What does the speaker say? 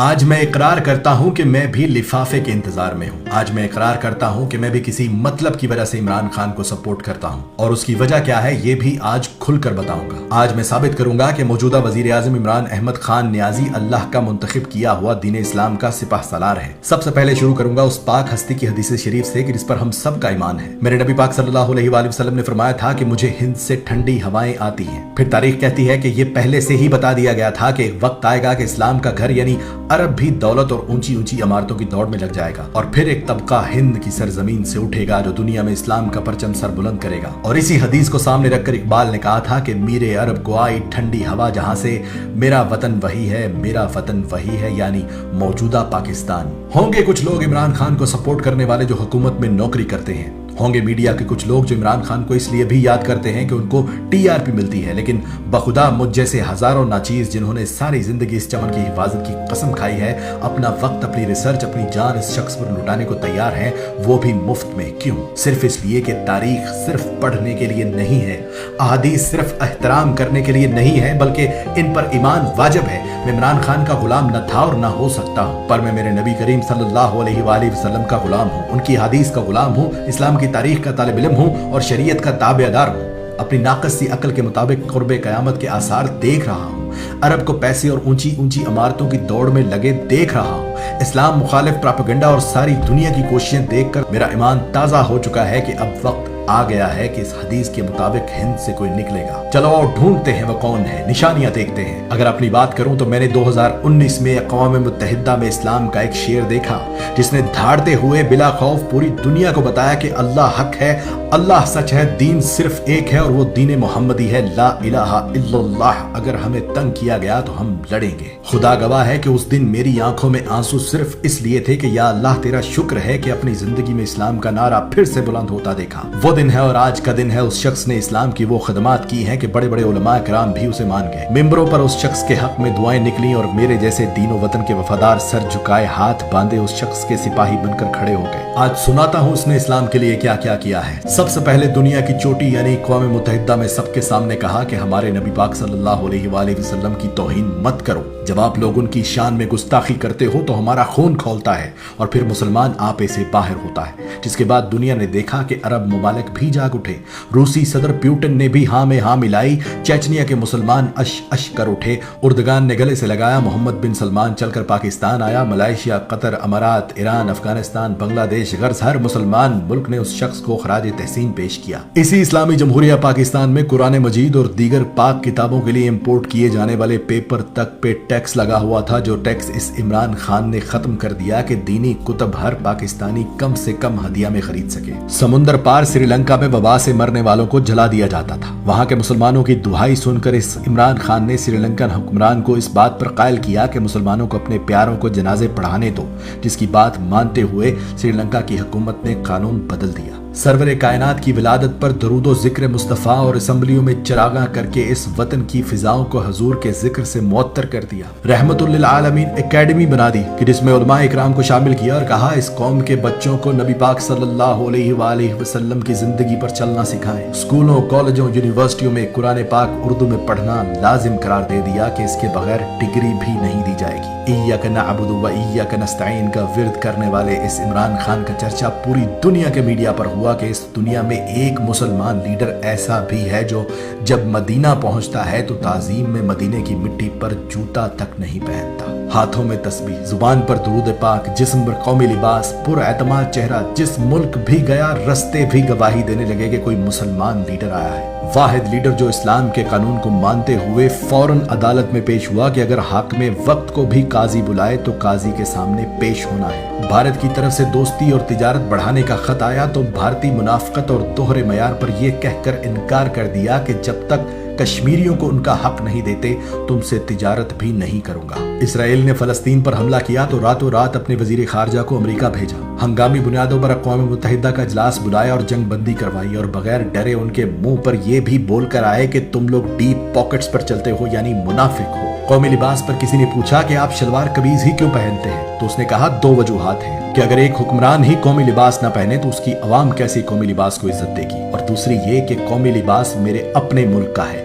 آج میں اقرار کرتا ہوں کہ میں بھی لفافے کے انتظار میں ہوں۔ آج میں اقرار کرتا ہوں کہ میں بھی کسی مطلب کی وجہ سے عمران خان کو سپورٹ کرتا ہوں، اور اس کی وجہ کیا ہے یہ بھی آج کھل کر بتاؤں گا۔ آج میں ثابت کروں گا کہ موجودہ وزیر اعظم عمران احمد خان نیازی اللہ کا منتخب کیا ہوا دین اسلام کا سپاہ سالار ہے۔ سب سے پہلے شروع کروں گا اس پاک ہستی کی حدیث شریف سے کہ جس پر ہم سب کا ایمان ہے۔ میرے نبی پاک صلی اللہ علیہ وآلہ وسلم نے فرمایا تھا کہ مجھے ہند سے ٹھنڈی ہوائیں آتی ہیں۔ پھر تاریخ کہتی ہے کہ یہ پہلے سے ہی بتا دیا گیا تھا کہ ایک وقت آئے گا کہ اسلام کا گھر یعنی عرب بھی دولت اور اونچی اونچی عمارتوں کی دوڑ میں لگ جائے گا، اور پھر ایک طبقہ ہند کی سرزمین سے اٹھے گا جو دنیا میں اسلام کا پرچم سر بلند کرے گا۔ اور اسی حدیث کو سامنے رکھ کر اقبال نے کہا تھا کہ میرے عرب کو آئی ٹھنڈی ہوا جہاں سے، میرا وطن وہی ہے، میرا وطن وہی ہے، یعنی موجودہ پاکستان۔ ہوں گے کچھ لوگ عمران خان کو سپورٹ کرنے والے جو حکومت میں نوکری کرتے ہیں، ہوں گے میڈیا کے کچھ لوگ جو عمران خان کو اس لیے بھی یاد کرتے ہیں کہ ان کو ٹی آر پی ملتی ہے، لیکن بخدا مجھ جیسے ہزاروں ناچیز جنہوں نے ساری زندگی اس چمن کی حفاظت کی قسم کھائی ہے، اپنا وقت، اپنی ریسرچ، اپنی جان اس شخص پر لٹانے کو تیار ہیں، وہ بھی مفت میں۔ کیوں؟ صرف اس لیے کہ تاریخ صرف پڑھنے کے لیے نہیں ہے، احادیث صرف احترام کرنے کے لیے نہیں ہے، بلکہ ان پر ایمان واجب ہے۔ میں عمران خان کا غلام نہ تھا اور نہ ہو سکتا ہوں، پر میں میرے نبی کریم صلی اللہ علیہ وآلہ وسلم کا غلام ہوں، ان کی حدیث کا غلام ہوں، اسلام کی تاریخ کا طالب علم ہوں اور شریعت کا تابع دار ہوں۔ اپنی ناقص سی عقل کے مطابق قرب قیامت کے آثار دیکھ رہا ہوں، عرب کو پیسے اور اونچی اونچی عمارتوں کی دوڑ میں لگے دیکھ رہا ہوں، اسلام مخالف پراپیگنڈا اور ساری دنیا کی کوششیں دیکھ کر میرا ایمان تازہ ہو چکا ہے کہ اب وقت آ گیا ہے کہ اس حدیث کے مطابق ہند سے کوئی نکلے گا۔ چلو اور ڈھونڈتے ہیں وہ کون ہے، نشانیاں دیکھتے ہیں۔ اگر اپنی بات کروں تو میں نے 2019 میں اقوام متحدہ میں اسلام کا ایک شعر دیکھا جس نے دھاڑتے ہوئے بلا خوف پوری دنیا کو بتایا کہ اللہ حق ہے، اللہ سچ ہے، دین صرف ایک ہے اور وہ دین محمدی ہے، لا الہ الا اللہ۔ اگر ہمیں تنگ کیا گیا تو ہم لڑیں گے۔ خدا گواہ ہے کہ اس دن میری آنکھوں میں آنسو صرف اس لیے تھے کہ یا اللہ تیرا شکر ہے کہ اپنی زندگی میں اسلام کا نعرہ پھر سے بلند ہوتا دیکھا۔ وہ دن ہے اور آج کا دن ہے اس شخص نے اسلام کی وہ خدمات کی ہیں کہ بڑے بڑے علماء کرام بھی اسے مان گئے۔ ممبروں پر اس شخص کے حق میں دعائیں نکلیں اور میرے جیسے دین و وطن کے وفادار سر جھکائے ہاتھ باندھے اس شخص کے سپاہی بن کر کھڑے ہو گئے۔ آج سناتا ہوں اس نے اسلام کے لیے کیا کیا کیا ہے۔ سب سے پہلے دنیا کی چوٹی یعنی اقوام متحدہ میں سب کے سامنے کہا کہ ہمارے نبی پاک صلی اللہ علیہ وآلہ وسلم کی توہین مت کرو۔ جب آپ لوگ ان کی شان میں گستاخی کرتے ہو تو ہمارا خون کھولتا ہے اور پھر مسلمان آپے سے باہر ہوتا ہے۔ جس کے بعد دنیا نے دیکھا کہ عرب ممالک بھی جاگ اٹھے، روسی صدر پیوٹن نے بھی ہاں میں ہاں ملائی، چیچنیا کے مسلمان اش اش کر اٹھے، اردگان نے گلے سے لگایا، محمد بن سلمان چل کر پاکستان آیا، ملائیشیا، قطر، امارات، ایران، افغانستان، بنگلہ دیش، غرض ہر مسلمان ملک نے اس شخص کو خراج تحسین پیش کیا۔ اسی اسلامی جمہوریہ پاکستان میں قرآن مجید اور دیگر پاک کتابوں کے لیے امپورٹ کیے جانے والے پیپر تک پہ ٹیکس لگا ہوا تھا، جو ٹیکس اس عمران خان نے ختم کر دیا کہ دینی کتب ہر پاکستانی کم سے کم ہدیہ میں خرید سکے۔ سمندر پار سری لنکا میں وبا سے مرنے والوں کو جلا دیا جاتا تھا۔ وہاں کے مسلمانوں کی دہائی سن کر اس عمران خان نے سری لنکن حکمران کو اس بات پر قائل کیا کہ مسلمانوں کو اپنے پیاروں کو جنازے پڑھانے دو، جس کی بات مانتے ہوئے سری لنکا کی حکومت نے قانون بدل دیا۔ سرور کائنات کی ولادت پر درود و ذکر مصطفیٰ اور اسمبلیوں میں چراغاں کر کے اس وطن کی فضاؤں کو حضور کے ذکر سے معطر کر دیا۔ رحمت للعالمین اکیڈمی بنا دی کہ جس میں علماء اکرام کو شامل کیا اور کہا اس قوم کے بچوں کو نبی پاک صلی اللہ علیہ وآلہ وسلم کی زندگی پر چلنا سکھائیں۔ اسکولوں، کالجوں، یونیورسٹیوں میں قرآن پاک اردو میں پڑھنا لازم قرار دے دیا کہ اس کے بغیر ڈگری بھی نہیں دی جائے گی۔ ایاک نعبد و ایاک نستعین کا ورد کرنے والے اس عمران خان کا چرچا پوری دنیا کے میڈیا پر ہوا کہ اس دنیا میں ایک مسلمان لیڈر ایسا بھی ہے جو جب مدینہ پہنچتا ہے تو تعظیم میں مدینے کی مٹی پر جوتا تک نہیں پہنتا۔ ہاتھوں میں تسبیح، زبان پر درود پاک، جسم پر قومی لباس، پر اعتماد چہرہ، جس ملک بھی گیا رستے بھی گواہی دینے لگے کہ کوئی مسلمان لیڈر آیا ہے۔ واحد لیڈر جو اسلام کے قانون کو مانتے ہوئے فوراً عدالت میں پیش ہوا کہ اگر حاکم وقت کو بھی قاضی بلائے تو قاضی کے سامنے پیش ہونا ہے۔ بھارت کی طرف سے دوستی اور تجارت بڑھانے کا خط آیا تو بھارتی منافقت اور دوہرے معیار پر یہ کہہ کر انکار کر دیا کہ جب تک کشمیریوں کو ان کا حق نہیں دیتے تم سے تجارت بھی نہیں کروں گا۔ اسرائیل نے فلسطین پر حملہ کیا تو راتوں رات اپنے وزیر خارجہ کو امریکہ بھیجا، ہنگامی بنیادوں پر اقوام متحدہ کا اجلاس بلایا اور جنگ بندی کروائی، اور بغیر ڈرے ان کے منہ پر یہ بھی بول کر آئے کہ تم لوگ ڈیپ پاکٹس پر چلتے ہو یعنی منافق ہو۔ قومی لباس پر کسی نے پوچھا کہ آپ شلوار قمیض ہی کیوں پہنتے ہیں تو اس نے کہا دو وجوہات ہیں کہ اگر ایک حکمران ہی قومی لباس نہ پہنے تو اس کی عوام کیسے قومی لباس کو عزت دے گی، اور دوسری یہ کہ قومی لباس میرے اپنے ملک کا ہے،